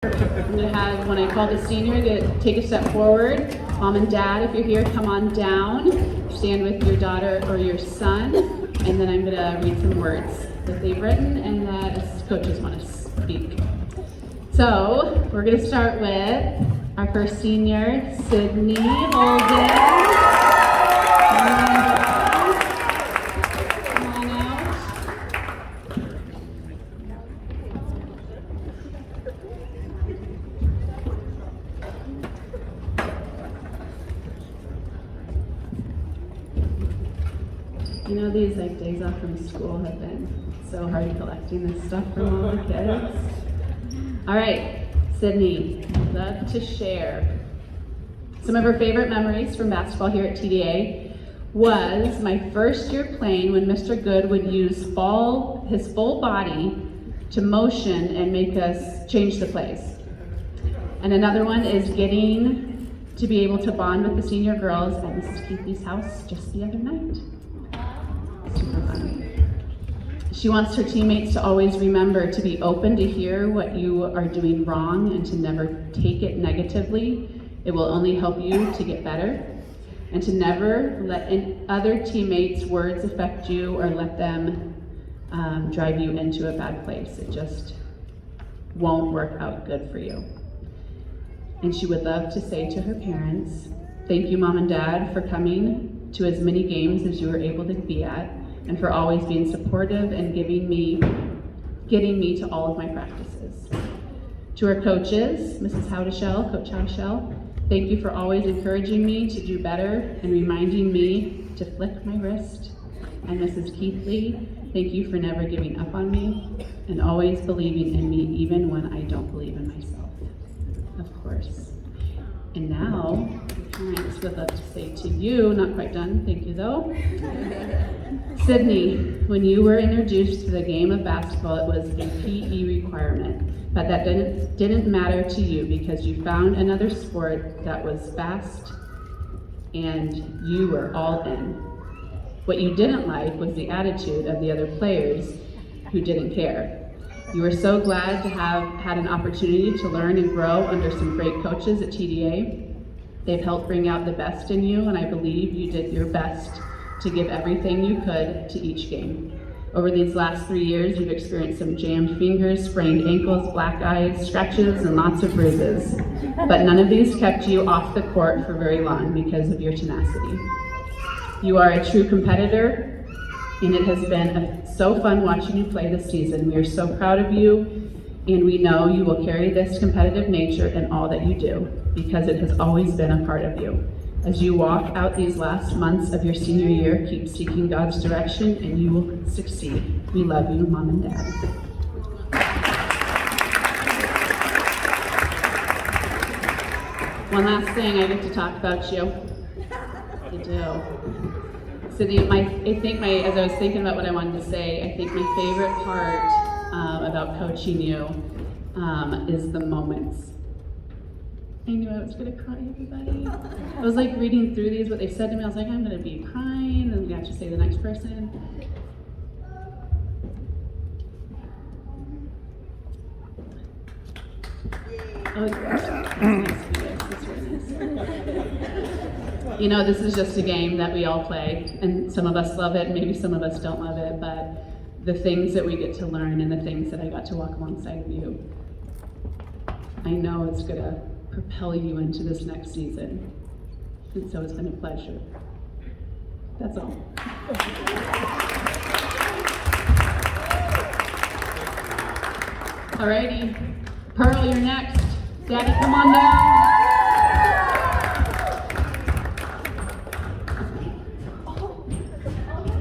I'm going to have, when I call the senior, to take a step forward. Mom and Dad, if you're here, come on down. Stand with your daughter or your son. And then I'm going to read some words that they've written and that coaches want to speak. So we're going to start with our first senior, Sydney Holden. You know, these days off from school have been so hard collecting this stuff from all the kids. All right, Sydney, I'd love to share. Some of her favorite memories from basketball here at TDA was my first year playing when Mr. Good would use his full body to motion and make us change the plays. And another one is getting to be able to bond with the senior girls at Mrs. Keithley's house just the other night. Super fun. She wants her teammates to always remember to be open to hear what you are doing wrong and to never take it negatively. It will only help you to get better. And to never let other teammates' words affect you or let them drive you into a bad place. It just won't work out good for you. And she would love to say to her parents, thank you, Mom and Dad, for coming to as many games as you were able to be at, and for always being supportive and getting me to all of my practices. To her coaches, Mrs. Howdeshell, Coach Howdeshell, thank you for always encouraging me to do better and reminding me to flick my wrist. And Mrs. Keithley, thank you for never giving up on me and always believing in me even when I don't believe in myself. Of course. And now, parents would love to say to you, not quite done, thank you though. Sydney, when you were introduced to the game of basketball, it was a PE requirement, but that didn't matter to you because you found another sport that was fast and you were all in. What you didn't like was the attitude of the other players who didn't care. You were so glad to have had an opportunity to learn and grow under some great coaches at TDA. They've helped bring out the best in you, and I believe you did your best to give everything you could to each game. Over these last 3 years, you've experienced some jammed fingers, sprained ankles, black eyes, scratches, and lots of bruises. But none of these kept you off the court for very long because of your tenacity. You are a true competitor, and it has been so fun watching you play this season. We are so proud of you, and we know you will carry this competitive nature in all that you do, because it has always been a part of you. As you walk out these last months of your senior year, keep seeking God's direction, and you will succeed. We love you, Mom and Dad. One last thing, I get to talk about you. I do. Sydney, as I was thinking about what I wanted to say, I think my favorite part about coaching you is the moments. I knew I was going to cry, everybody. I was reading through these, what they said to me. I was like, I'm going to be crying, and we have to say the next person. Oh, that's nice. You know, this is just a game that we all play, and some of us love it, and maybe some of us don't love it, but the things that we get to learn and the things that I got to walk alongside of you, I know it's going to propel you into this next season. And so it's been a pleasure. That's all. Alrighty, Pearl, you're next. Daddy, come on down.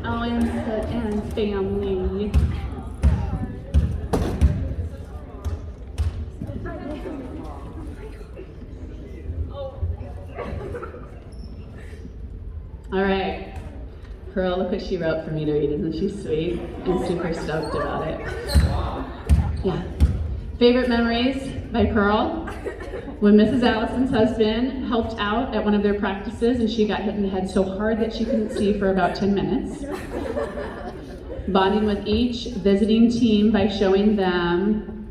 Oh, and family. All right, Pearl, look what she wrote for me to read. Isn't she sweet? I'm super stoked about it. Yeah. Favorite memories by Pearl? When Mrs. Allison's husband helped out at one of their practices and she got hit in the head so hard that she couldn't see for about 10 minutes. Bonding with each visiting team by showing them,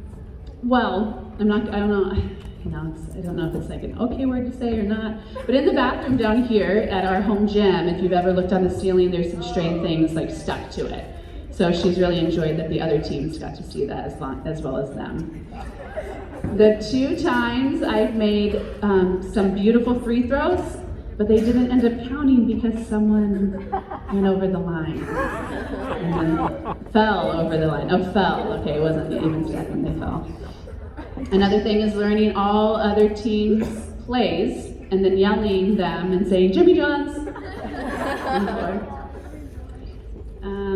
well, I don't know, I don't know if it's like an okay word to say or not, but in the bathroom down here at our home gym, if you've ever looked on the ceiling, there's some strange things like stuck to it. So she's really enjoyed that the other teams got to see that as well as them. The 2 times I've made some beautiful free throws, but they didn't end up counting because someone went over the line and then fell over the line. Oh, fell. Okay, it wasn't even stuck when they fell. Another thing is learning all other teams' plays and then yelling them and saying, Jimmy Johns!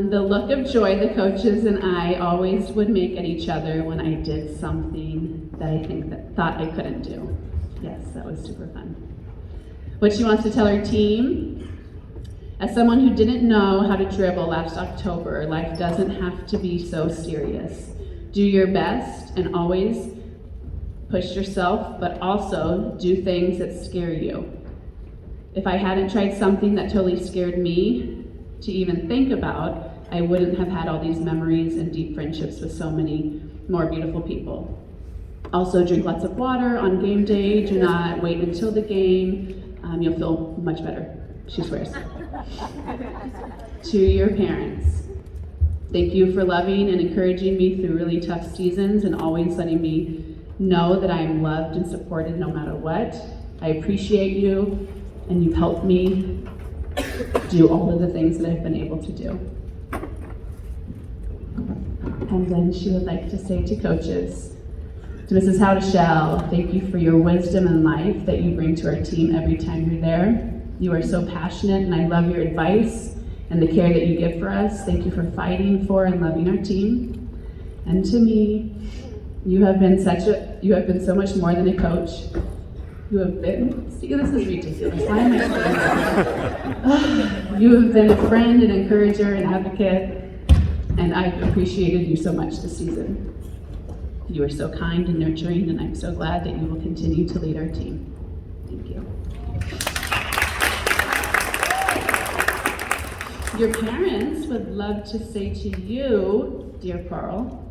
The look of joy the coaches and I always would make at each other when I did something that I thought I couldn't do. Yes, that was super fun. What she wants to tell her team: as someone who didn't know how to dribble last October, life doesn't have to be so serious. Do your best and always push yourself, but also do things that scare you. If I hadn't tried something that totally scared me to even think about, I wouldn't have had all these memories and deep friendships with so many more beautiful people. Also, drink lots of water on game day. Do not wait until the game. You'll feel much better, she swears. To your parents, thank you for loving and encouraging me through really tough seasons and always letting me know that I am loved and supported no matter what. I appreciate you, and you've helped me do all of the things that I've been able to do. And then she would like to say to coaches, to Mrs. Howdeshell, thank you for your wisdom and life that you bring to our team every time you're there. You are so passionate, and I love your advice and the care that you give for us. Thank you for fighting for and loving our team. And to me, you have been so much more than a coach. You have been, see, this is ridiculous. Why am I saying that? You have been a friend, an encourager, an advocate, and I've appreciated you so much this season. You are so kind and nurturing, and I'm so glad that you will continue to lead our team. Thank you. Your parents would love to say to you, dear Pearl,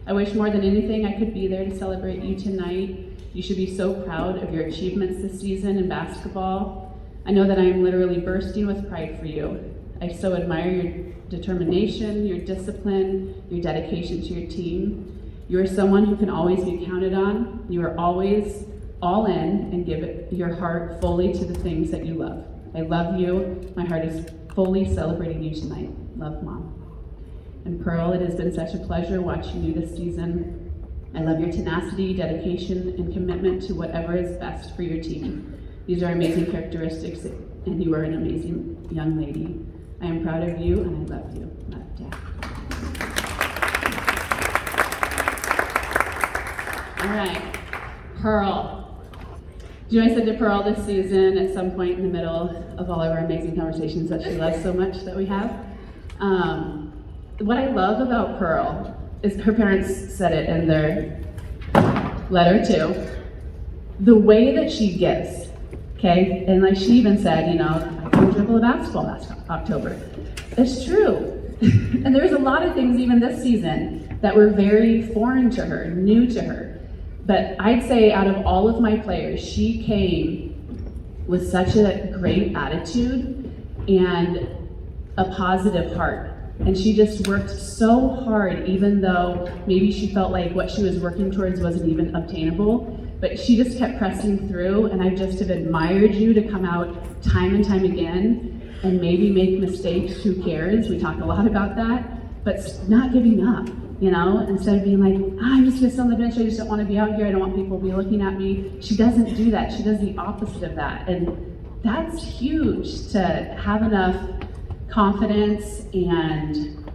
I wish more than anything I could be there to celebrate you tonight. You should be so proud of your achievements this season in basketball. I know that I am literally bursting with pride for you. I so admire your determination, your discipline, your dedication to your team. You are someone who can always be counted on. You are always all in and give it your heart fully to the things that you love. I love you. My heart is fully celebrating you tonight. Love, Mom. And Pearl, it has been such a pleasure watching you this season. I love your tenacity, dedication, and commitment to whatever is best for your team. These are amazing characteristics, and you are an amazing young lady. I am proud of you, and I love you. Love, Dad. All right, Pearl. Do you know I said to Pearl this season at some point in the middle of all of our amazing conversations that she loves so much that we have? What I love about Pearl is her parents said it in their letter too. The way that she gives, okay? And like she even said, I couldn't dribble a basketball last October. It's true. And there's a lot of things even this season that were very foreign to her, new to her. But I'd say out of all of my players, she came with such a great attitude and a positive heart. And she just worked so hard, even though maybe she felt like what she was working towards wasn't even obtainable. But she just kept pressing through, and I just have admired you to come out time and time again and maybe make mistakes, who cares? We talk a lot about that, but not giving up. Instead of being like, I'm just gonna sit on the bench, I just don't wanna be out here, I don't want people to be looking at me. She doesn't do that, she does the opposite of that. And that's huge, to have enough confidence and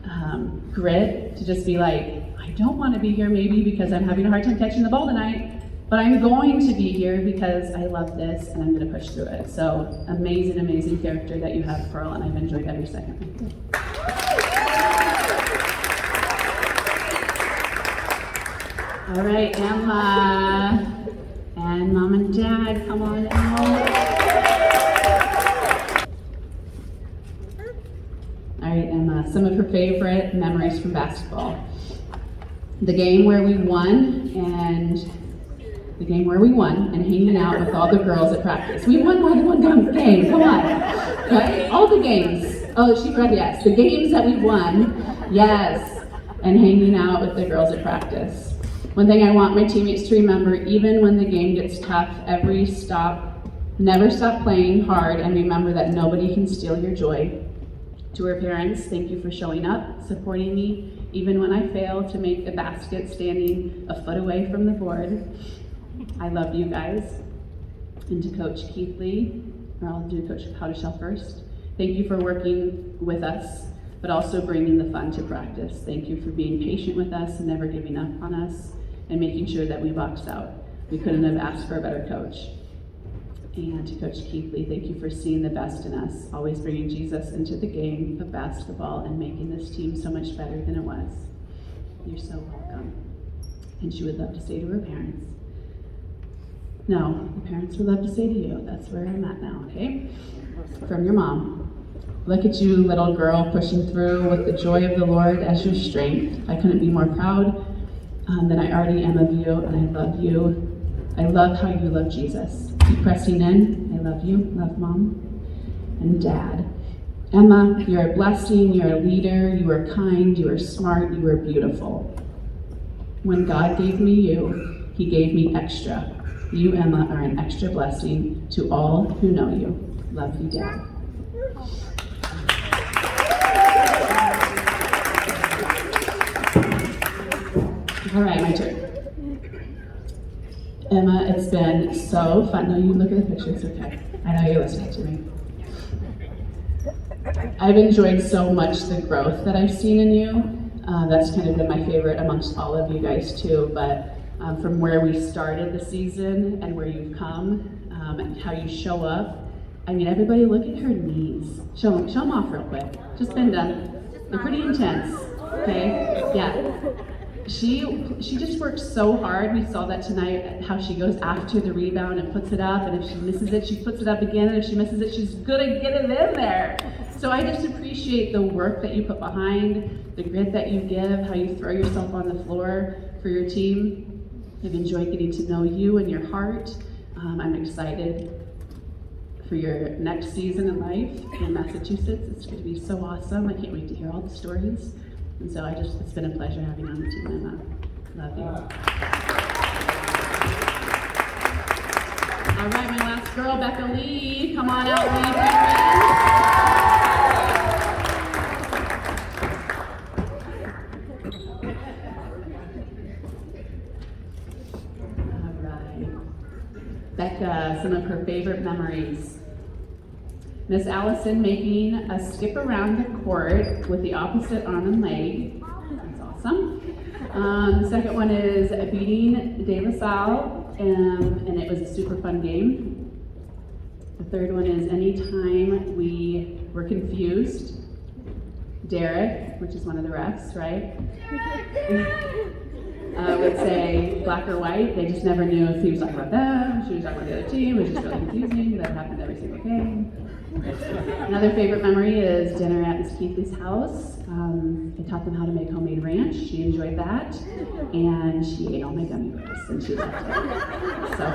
grit to just be like, I don't wanna be here maybe because I'm having a hard time catching the ball tonight, but I'm going to be here because I love this and I'm gonna push through it. So amazing, amazing character that you have, Pearl, and I've enjoyed every second. All right, Emma, and Mom and Dad, come on out. All right, Emma, some of her favorite memories from basketball. The game where we won and the game where we won, and hanging out with all the girls at practice. We won more than one game, come on, right? All the games. Oh, she read yes. The games that we won, yes, and hanging out with the girls at practice. One thing I want my teammates to remember, even when the game gets tough, never stop playing hard, and remember that nobody can steal your joy. To our parents, thank you for showing up, supporting me, even when I fail to make a basket standing a foot away from the board. I love you guys. And to Coach Keith Lee, or I'll do Coach Howdeshell first, thank you for working with us, but also bringing the fun to practice. Thank you for being patient with us and never giving up on us, and making sure that we box out. We couldn't have asked for a better coach. And to Coach Keith Lee, thank you for seeing the best in us, always bringing Jesus into the game of basketball and making this team so much better than it was. You're so welcome. And she would love to say to her parents, no, the parents would love to say to you, that's where I'm at now, okay? From your mom. Look at you, little girl, pushing through with the joy of the Lord as your strength. I couldn't be more proud than I already am of you, and I love you. I love how you love Jesus. Keep pressing in. I love you. Love Mom and Dad. Emma, you're a blessing. You're a leader. You are kind. You are smart. You are beautiful. When God gave me you, He gave me extra. You, Emma, are an extra blessing to all who know you. Love you, Dad. All right, my turn. Emma, it's been so fun. No, you look at the picture, it's okay. I know you're listening to me. I've enjoyed so much the growth that I've seen in you. That's kind of been my favorite amongst all of you guys too, but from where we started the season and where you've come, and how you show up. I mean, everybody look at her knees. Show them off real quick. Just been done. They're pretty intense, okay? Yeah. She just works so hard. We saw that tonight, how she goes after the rebound and puts it up, and if she misses it, she puts it up again, and if she misses it, she's gonna get it in there. So I just appreciate the work that you put behind, the grit that you give, how you throw yourself on the floor for your team. I've enjoyed getting to know you and your heart. I'm excited for your next season in life in Massachusetts. It's going to be so awesome. I can't wait to hear all the stories. And so it's been a pleasure having you on the team, Emma. Love you. All right, my last girl, Becca Lee. Come on out, Lee. Becca, some of her favorite memories. Miss Allison making a skip around the court with the opposite arm and leg. That's awesome. The second one is beating De La Salle, and it was a super fun game. The third one is anytime we were confused, Derek, which is one of the refs, right? Would say black or white. They just never knew if he was talking about them, she was talking about the other team. It was just really confusing. That happened every single game. Another favorite memory is dinner at Miss Keithley's house. I taught them how to make homemade ranch. She enjoyed that, and she ate all my gummy bears, and she loved it. So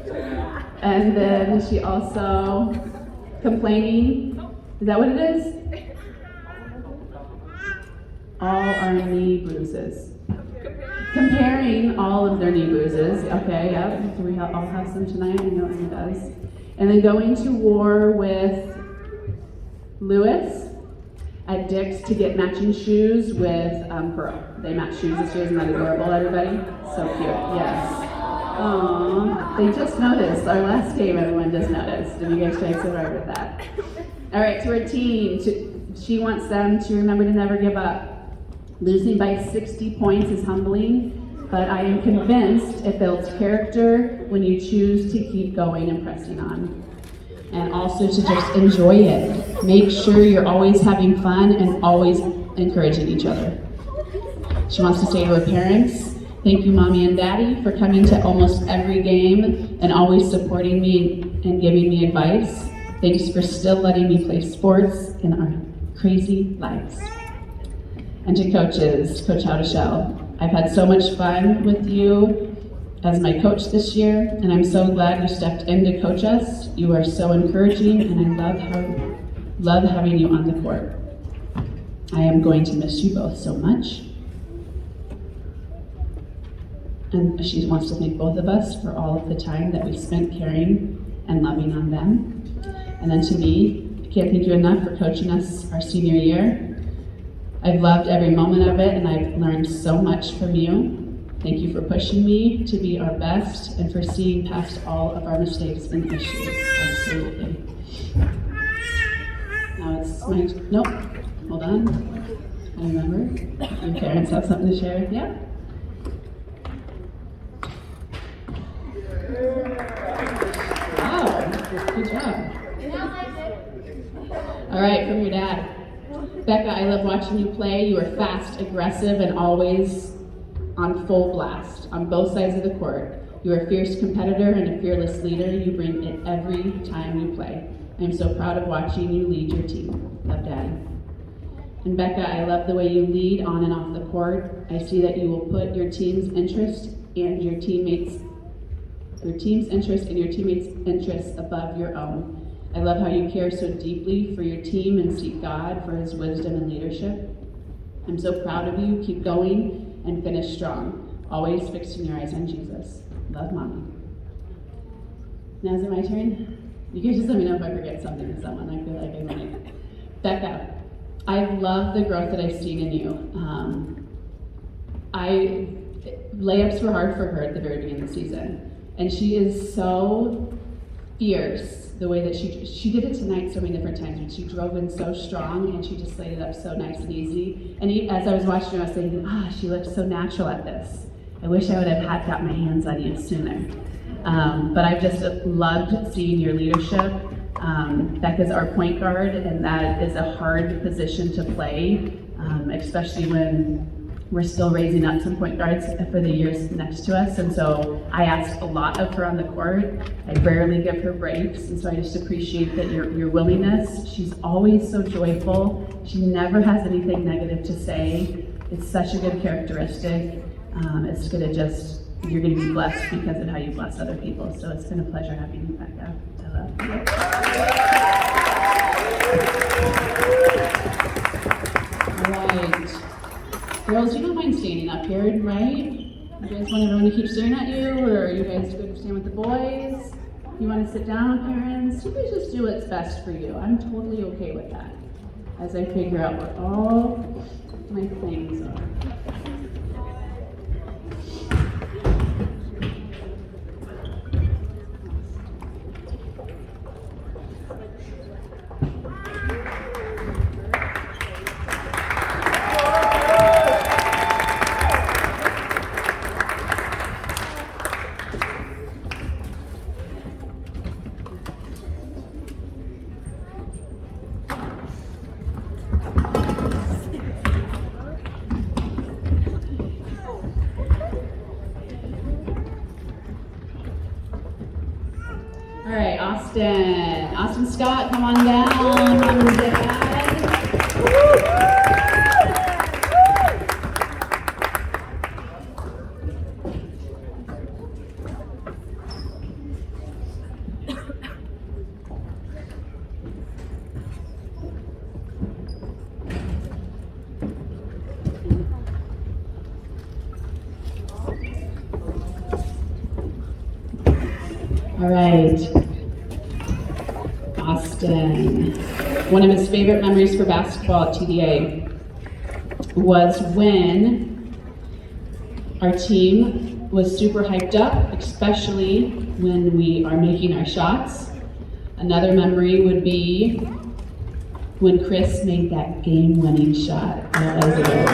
fun. And then she also complaining. Is that what it is? All our knee bruises. Comparing all of their knee bruises. Okay, yep. So we all have some tonight. I know Emma does. And then going to war with Lewis at Dick's to get matching shoes with Pearl. They match shoes this year. Isn't that adorable, everybody? So cute. Yes. Aww. They just noticed. Our last game, everyone just noticed. And you guys tried so hard with that. All right, to her team. She wants them to remember to never give up. Losing by 60 points is humbling, but I am convinced it builds character when you choose to keep going and pressing on. And also to just enjoy it. Make sure you're always having fun and always encouraging each other. She wants to say to her parents, thank you, Mommy and Daddy, for coming to almost every game and always supporting me and giving me advice. Thanks for still letting me play sports in our crazy lives. And to coaches, Coach Howdeshell, I've had so much fun with you as my coach this year, and I'm so glad you stepped in to coach us. You are so encouraging, and I love having you on the court. I am going to miss you both so much. And she wants to thank both of us for all of the time that we spent caring and loving on them. And then to me, I can't thank you enough for coaching us our senior year. I've loved every moment of it, and I've learned so much from you. Thank you for pushing me to be our best and for seeing past all of our mistakes and issues. Absolutely. Now it's my, nope, hold on. I remember. Your parents have something to share? Yeah? Wow, good job. All right, from your dad. Becca, I love watching you play. You are fast, aggressive, and always on full blast on both sides of the court. You are a fierce competitor and a fearless leader. You bring it every time you play. I am so proud of watching you lead your team. Love, Daddy. And Becca, I love the way you lead on and off the court. I see that you will put your team's interest and your teammates' interests above your own. I love how you care so deeply for your team and seek God for his wisdom and leadership. I'm so proud of you. Keep going and finish strong. Always fixing your eyes on Jesus. Love, Mommy. Now is it my turn? You can just let me know if I forget something to someone. I feel like I might. Becca, I love the growth that I've seen in you. Layups were hard for her at the very beginning of the season. And she is so fierce the way that she did it tonight so many different times, but she drove in so strong and she just laid it up so nice and easy. And as I was watching her, I was thinking, she looked so natural at this. I wish I would have got my hands on you sooner. But I've just loved seeing your leadership. Becca's our point guard, and that is a hard position to play, especially when we're still raising up some point guards for the years next to us. And so I ask a lot of her on the court. I rarely give her breaks, and so I just appreciate that your willingness. She's always so joyful. She never has anything negative to say. It's such a good characteristic. You're gonna be blessed because of how you bless other people. So it's been a pleasure having you, Becca. I love you. All right. Girls, you don't mind standing up here, right? You guys want everyone to keep staring at you, or are you guys good to stand with the boys? You want to sit down, parents? You guys just do what's best for you. I'm totally okay with that. As I figure out what all my things are. All right, Austin Scott, come on down. Mom and Dad. All right, Austin. One of his favorite memories for basketball at TDA was when our team was super hyped up, especially when we are making our shots. Another memory would be when Chris made that game-winning shot. That was it.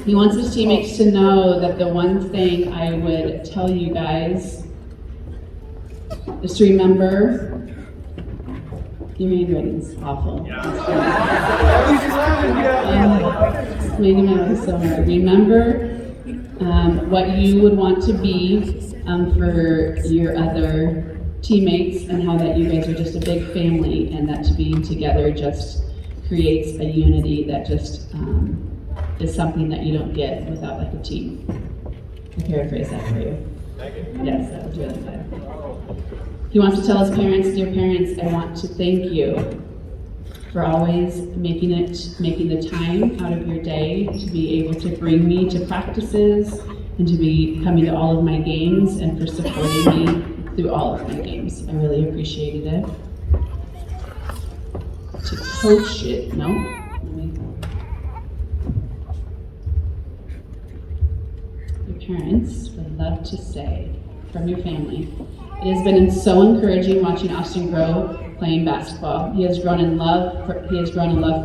He wants his teammates to know that the one thing I would tell you guys is to remember, your handwriting's awful. Making my life so hard. Remember what you would want to be for your other teammates, and how that you guys are just a big family, and that being together just creates a unity that just is something that you don't get without like a team. I'll paraphrase that for you. Yes, that was really good. He wants to tell his parents, dear parents, I want to thank you for always making the time out of your day to be able to bring me to practices and to be coming to all of my games and for supporting me through all of my games. I really appreciated it. To coach it, no? Your parents would love to say from your family, it has been so encouraging watching Austin grow playing basketball. He has grown in love for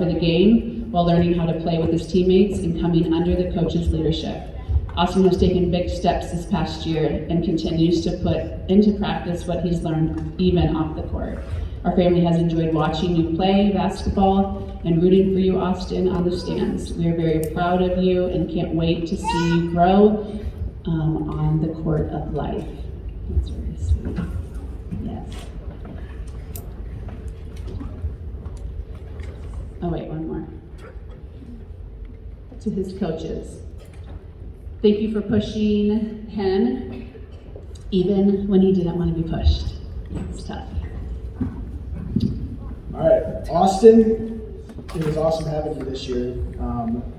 the game while learning how to play with his teammates and coming under the coach's leadership. Austin has taken big steps this past year and continues to put into practice what he's learned even off the court. Our family has enjoyed watching you play basketball and rooting for you, Austin, on the stands. We are very proud of you and can't wait to see you grow on the court of life. That's very sweet. Yes. Oh wait, one more. To his coaches. Thank you for pushing him even when he didn't want to be pushed. It's tough. All right, Austin, it was awesome having you this year.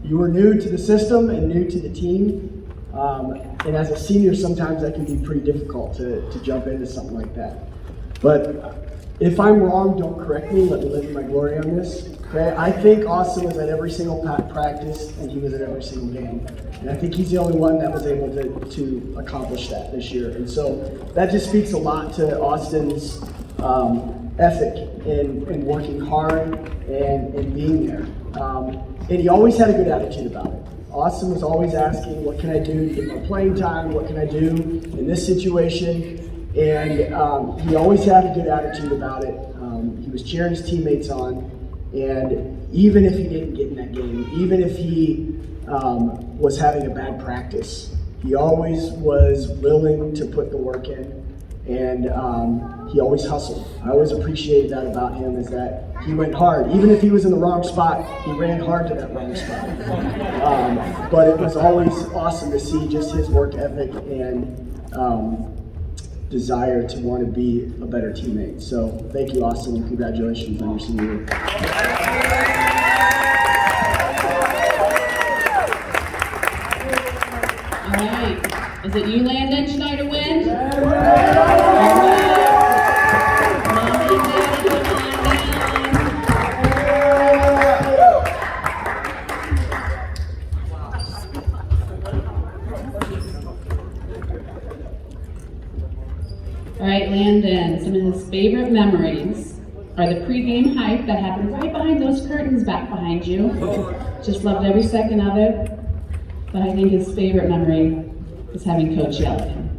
You were new to the system and new to the team. And as a senior, sometimes that can be pretty difficult to jump into something like that. But if I'm wrong, don't correct me. Let me live in my glory on this. Okay? I think Austin was at every single practice and he was at every single game. And I think he's the only one that was able to accomplish that this year. And so that just speaks a lot to Austin's ethic in working hard and being there. And he always had a good attitude about it. Austin was always asking, what can I do to get more playing time? What can I do in this situation? And he always had a good attitude about it. He was cheering his teammates on. And even if he didn't get in that game, even if he was having a bad practice, he always was willing to put the work in. And he always hustled. I always appreciated that about him, is that he went hard. Even if he was in the wrong spot, he ran hard to that wrong spot. But it was always awesome to see just his work ethic and desire to want to be a better teammate. So thank you, Austin, and congratulations on your senior year. All right. Is it you, Landon Schneider Wind? All right, Landon, some of his favorite memories are the pregame hype that happened right behind those curtains back behind you. Just loved every second of it. But I think his favorite memory is having Coach yell at him.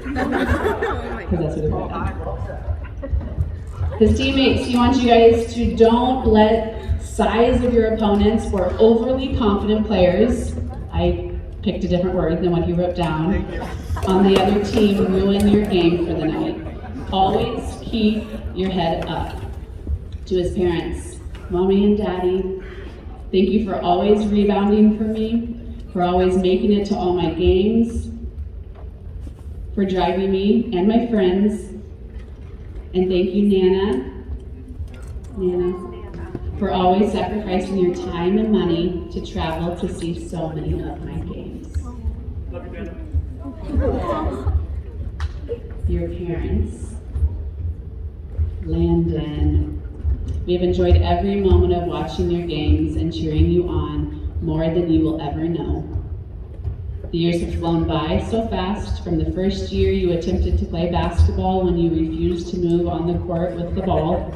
Because that's what he did. His teammates, he wants you guys to don't let size of your opponents or overly confident players, I picked a different word than what he wrote down, on the other team ruin your game for the night. Always keep your head up. To his parents, Mommy and Daddy, thank you for always rebounding for me, for always making it to all my games, for driving me and my friends, and thank you, Nana, for always sacrificing your time and money to travel to see so many of my games. Your parents, Landon, we have enjoyed every moment of watching your games and cheering you on more than you will ever know. The years have flown by so fast. From the first year you attempted to play basketball when you refused to move on the court with the ball,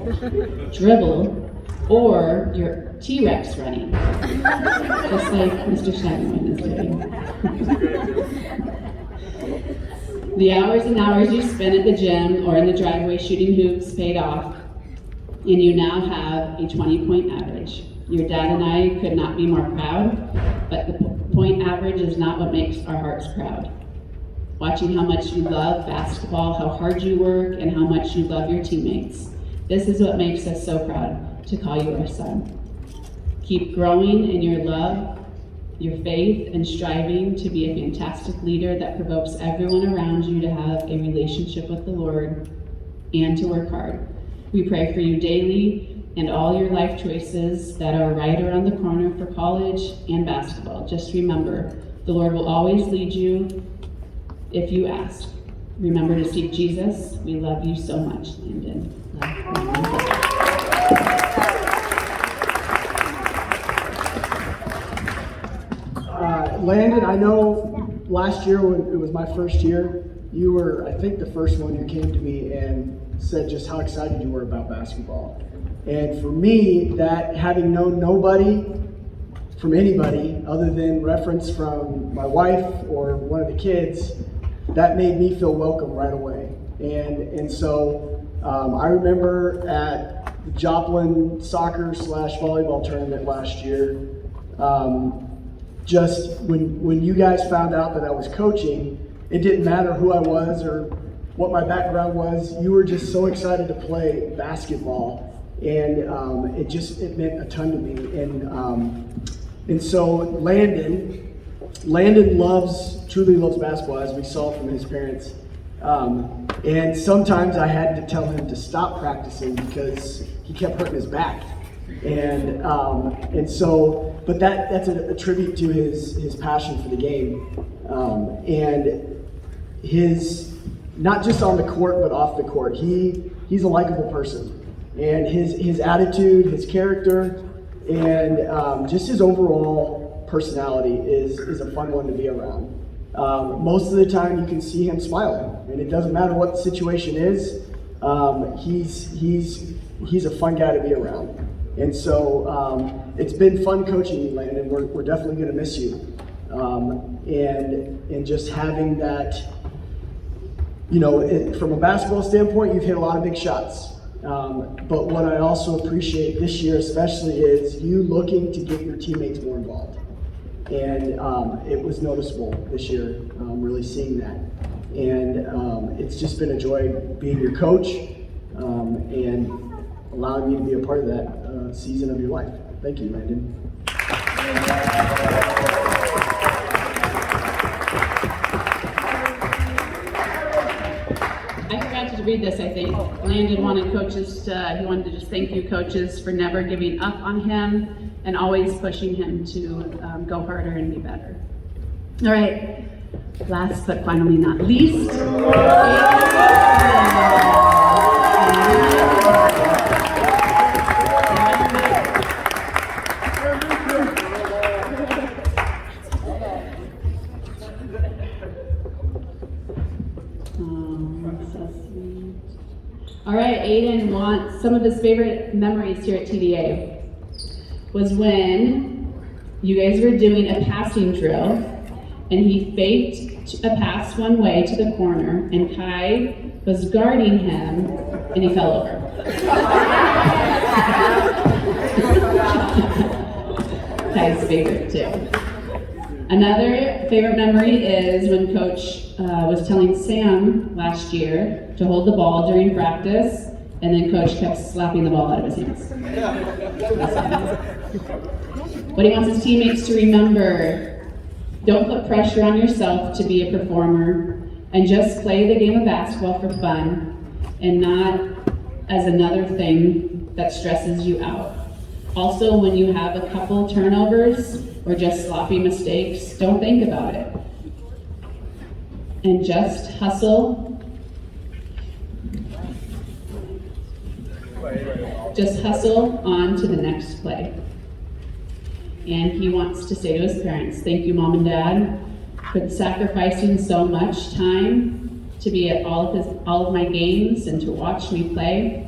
dribble, or your T-Rex running, just like Mr. Schneiderman is doing. The hours and hours you spent at the gym or in the driveway shooting hoops paid off, and you now have a 20-point average. Your dad and I could not be more proud, but the point average is not what makes our hearts proud. Watching how much you love basketball, how hard you work, and how much you love your teammates. This is what makes us so proud to call you our son. Keep growing in your love your faith, and striving to be a fantastic leader that provokes everyone around you to have a relationship with the Lord and to work hard. We pray for you daily and all your life choices that are right around the corner for college and basketball. Just remember, the Lord will always lead you if you ask. Remember to seek Jesus. We love you so much, Landon. Landon, I know last year when it was my first year, you were, I think, the first one who came to me and said just how excited you were about basketball. And for me, that having known nobody from anybody other than reference from my wife or one of the kids, that made me feel welcome right away. And so I remember at the Joplin soccer / volleyball tournament last year, just when you guys found out that I was coaching, it didn't matter who I was or what my background was. You were just so excited to play basketball, and it meant a ton to me. And so Landon truly loves basketball, as we saw from his parents. And sometimes I had to tell him to stop practicing because he kept hurting his back. And so, but that's a tribute to his passion for the game, and his, not just on the court but off the court. He's a likable person, and his attitude, his character, and just his overall personality is a fun one to be around. Most of the time you can see him smiling, and it doesn't matter what the situation is. He's a fun guy to be around. And so it's been fun coaching you, Landon. We're definitely going to miss you. And just having that, from a basketball standpoint, you've hit a lot of big shots. But what I also appreciate this year especially is you looking to get your teammates more involved. And it was noticeable this year, really seeing that. And it's just been a joy being your coach and allowing me to be a part of that season of your life. Thank you, Landon. I forgot to read this, I think. Landon wanted he wanted to just thank you coaches for never giving up on him and always pushing him to go harder and be better. All right, last but finally not least. All right, Aiden wants some of his favorite memories here at TDA was when you guys were doing a passing drill and he faked a pass one way to the corner and Kai was guarding him and he fell over. Kai's favorite too. Another favorite memory is when Coach was telling Sam last year to hold the ball during practice, and then Coach kept slapping the ball out of his hands. What he wants his teammates to remember: don't put pressure on yourself to be a performer, and just play the game of basketball for fun, and not as another thing that stresses you out. Also, when you have a couple turnovers or just sloppy mistakes, don't think about it. And just hustle. Just hustle on to the next play. And he wants to say to his parents, thank you, Mom and Dad, for sacrificing so much time to be at all of my games and to watch me play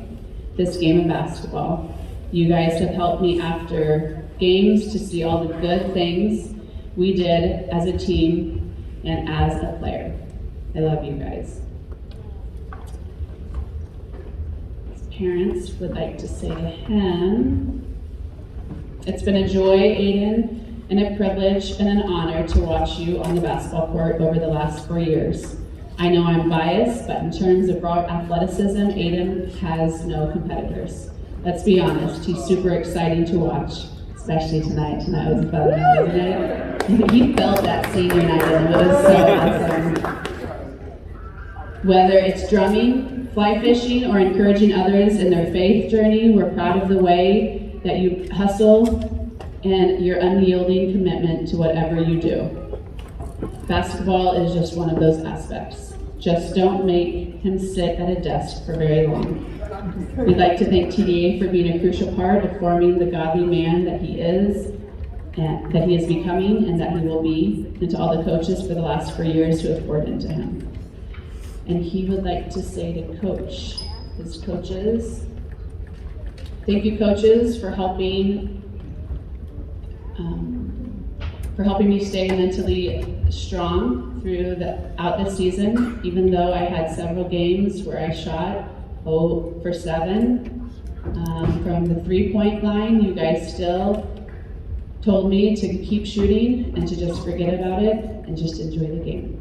this game of basketball. You guys have helped me after games to see all the good things we did as a team and as a player. I love you guys. His parents would like to say to him, it's been a joy, Aiden, and a privilege and an honor to watch you on the basketball court over the last 4 years. I know I'm biased, but in terms of raw athleticism, Aiden has no competitors. Let's be honest, he's super exciting to watch, especially tonight. Tonight was fun, wasn't it? He felt that senior night and it was so awesome. Whether it's drumming, fly fishing, or encouraging others in their faith journey, we're proud of the way that you hustle and your unyielding commitment to whatever you do. Basketball is just one of those aspects. Just don't make him sit at a desk for very long. We'd like to thank TDA for being a crucial part of forming the godly man that he is, and that he is becoming, and that he will be, and to all the coaches for the last 4 years who have poured into him. And he would like to say to his coaches, thank you, coaches, for helping me stay mentally strong throughout the season, even though I had several games where I shot 0 for 7 from the 3-point line. You guys still told me to keep shooting and to just forget about it and just enjoy the game.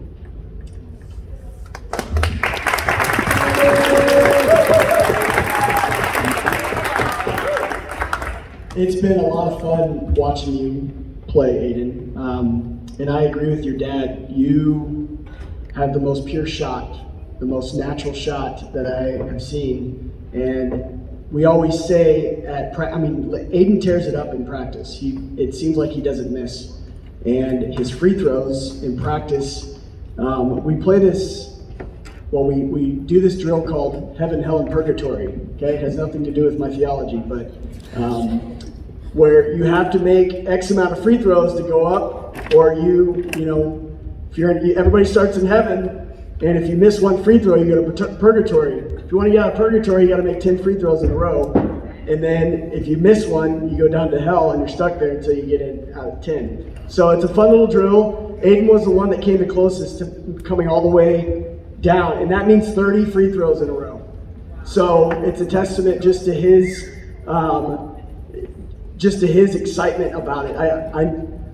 It's been a lot of fun watching you play, Aiden. And I agree with your dad. You have the most pure shot, the most natural shot that I have seen. And we always say Aiden tears it up in practice. It seems like he doesn't miss. And his free throws in practice, we play this, we do this drill called Heaven, Hell, and Purgatory. Okay, it has nothing to do with my theology, but where you have to make X amount of free throws to go up, or everybody starts in heaven, and if you miss one free throw, you go to purgatory. If you want to get out of purgatory, you got to make 10 free throws in a row, and then if you miss one, you go down to hell, and you're stuck there until you get it out of 10. So it's a fun little drill. Aiden was the one that came the closest to coming all the way down, and that means 30 free throws in a row. So it's a testament just to his excitement about it.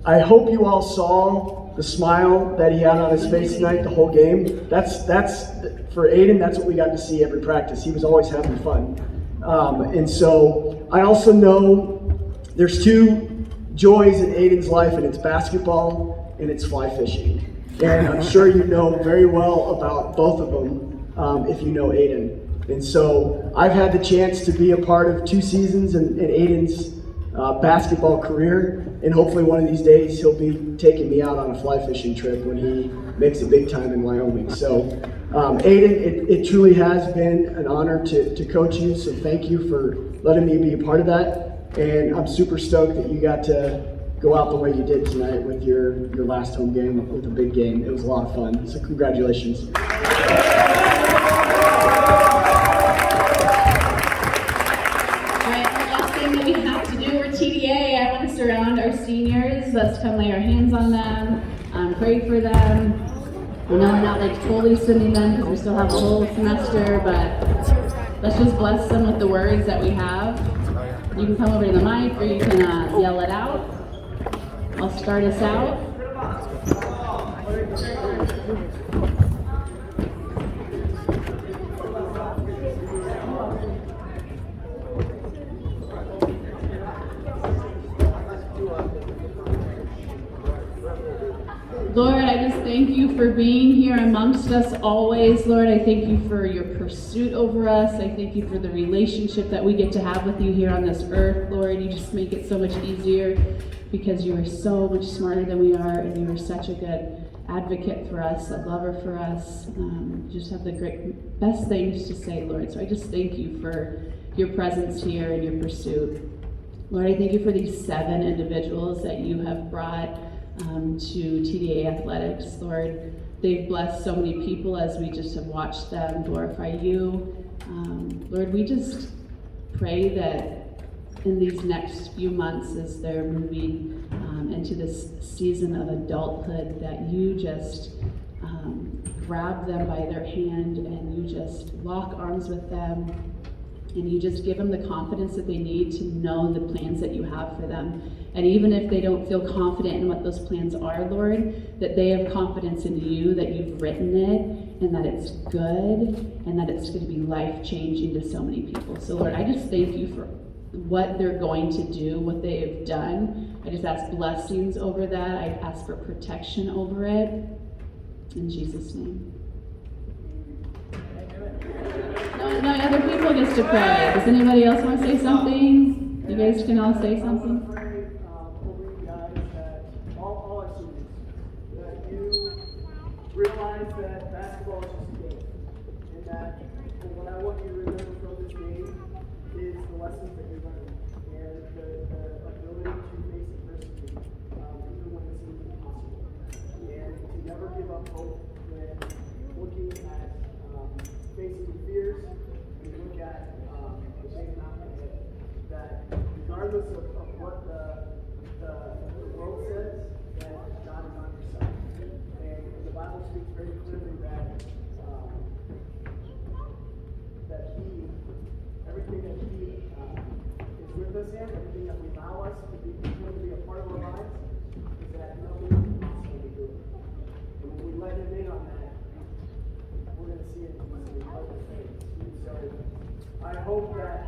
I hope you all saw the smile that he had on his face tonight the whole game. That's for Aiden, that's what we got to see every practice. He was always having fun. And so I also know there's 2 joys in Aiden's life, and it's basketball and it's fly fishing. And I'm sure you know very well about both of them if you know Aiden. And so I've had the chance to be a part of 2 seasons in Aiden's basketball career, and hopefully one of these days he'll be taking me out on a fly fishing trip when he makes it big time in Wyoming. So Aiden, it truly has been an honor to coach you, so thank you for letting me be a part of that, and I'm super stoked that you got to go out the way you did tonight with your last home game with a big game. It was a lot of fun, so congratulations. Surround our seniors. Let's come lay our hands on them, pray for them. I know we're not totally sending them because we still have a whole semester, but let's just bless them with the words that we have. You can come over to the mic, or you can yell it out. I'll start us out. Lord, I just thank you for being here amongst us always. Lord, I thank you for your pursuit over us. I thank you for the relationship that we get to have with you here on this earth. Lord, you just make it so much easier because you are so much smarter than we are, and you are such a good advocate for us, a lover for us. You just have the best things to say, Lord. So I just thank you for your presence here and your pursuit. Lord, I thank you for these 7 individuals that you have brought to TDA Athletics. Lord, they've blessed so many people as we just have watched them glorify you. Lord, we just pray that in these next few months as they're moving into this season of adulthood, that you just grab them by their hand and you just lock arms with them, and you just give them the confidence that they need to know the plans that you have for them. And even if they don't feel confident in what those plans are, Lord, that they have confidence in you, that you've written it, and that it's good, and that it's going to be life-changing to so many people. So Lord, I just thank you for what they're going to do, what they have done. I just ask blessings over that. I ask for protection over it. In Jesus' name. No, other people gets to pray. Does anybody else want to say something? You guys can all say something. I pray over you guys that all our students, that you realize that basketball is just a game, and that what I want you to remember from this game is the lessons that you're learning and the ability to face adversity, even when it seems impossible, and to never give up hope when looking at facing your fears. We look at the big mountain ahead, that regardless of what the world says, that God is on your side. And the Bible speaks very clearly that everything that He is with us in, everything that we allow us to be, to be a part of our lives, is that nothing is impossible to do. And when we let Him in on that, we're going to see it in other things. So I hope that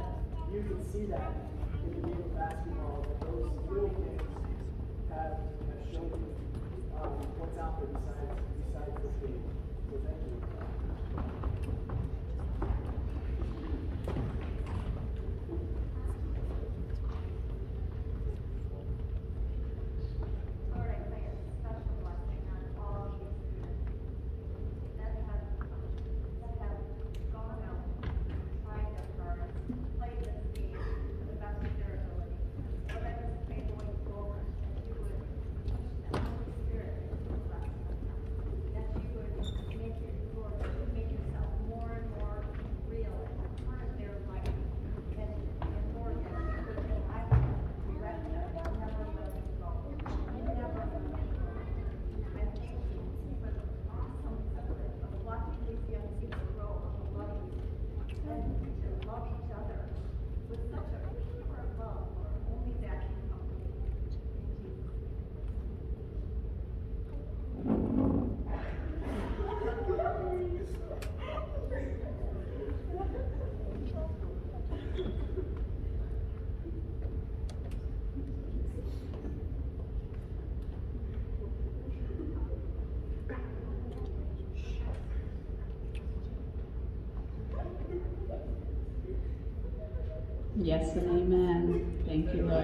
you can see that in the game of basketball, that those little things have shown you what's out there besides this game. So thank you. Lord, I pray a special blessing on all these students that have gone out, tried their hardest, played this game to the best of their ability. Lord, I just pray going forward that you would teach them, Holy Spirit, would bless them, that you would make yourself more and more real and a part of their life. And Lord, that you would say, I will direct them, never let them go. Never let them go. I thank you for the awesome effort of watching these young people grow up to love you and to love each other with such a pure love, Lord. Only that can come. In Jesus' Yes and amen. Thank you, Lord.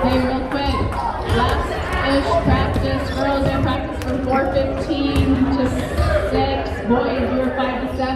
Hey, real quick, last-ish practice, girls, I practice from 4:15